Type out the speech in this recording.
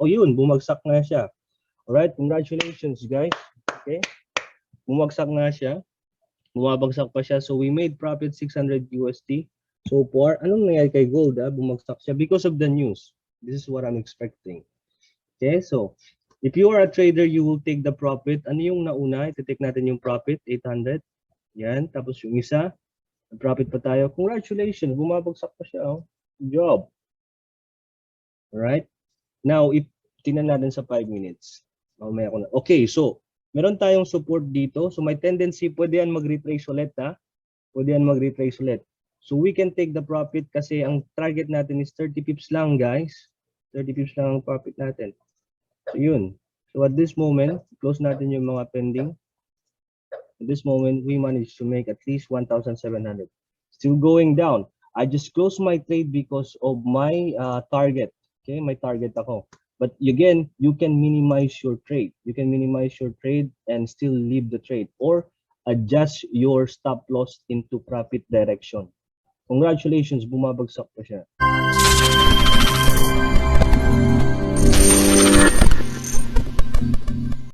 O yun, bumagsak nga siya. Alright, congratulations guys. Okay, bumagsak nga siya. Bumabagsak pa siya. So we made profit 600 USD. So far, anong nangyari kay gold? Bumagsak siya because of the news. This is what I'm expecting. Okay, so if you are a trader, you will take the profit. Ano yung nauna? Iti-take natin yung profit, 800. Yan, tapos yung isa, profit pa tayo. Congratulations, bumabagsak pa siya. Oh. Good job. Alright? Now, if tingnan natin sa 5 minutes. Mamaya ko na. Okay, so meron tayong support dito. So may tendency, pwede yan mag-retrace ulit. Pwede yan mag-retrace ulit. So we can take the profit kasi ang target natin is 30 pips lang guys. 30 pips lang ang profit natin. So yun. So at this moment, close natin yung mga pending. At this moment, we managed to make at least 1,700. Still going down. I just closed my trade because of my target. Okay, my target ako. But again, you can minimize your trade. You can minimize your trade and still leave the trade or adjust your stop loss into profit direction. Congratulations, bumabagsak pa siya.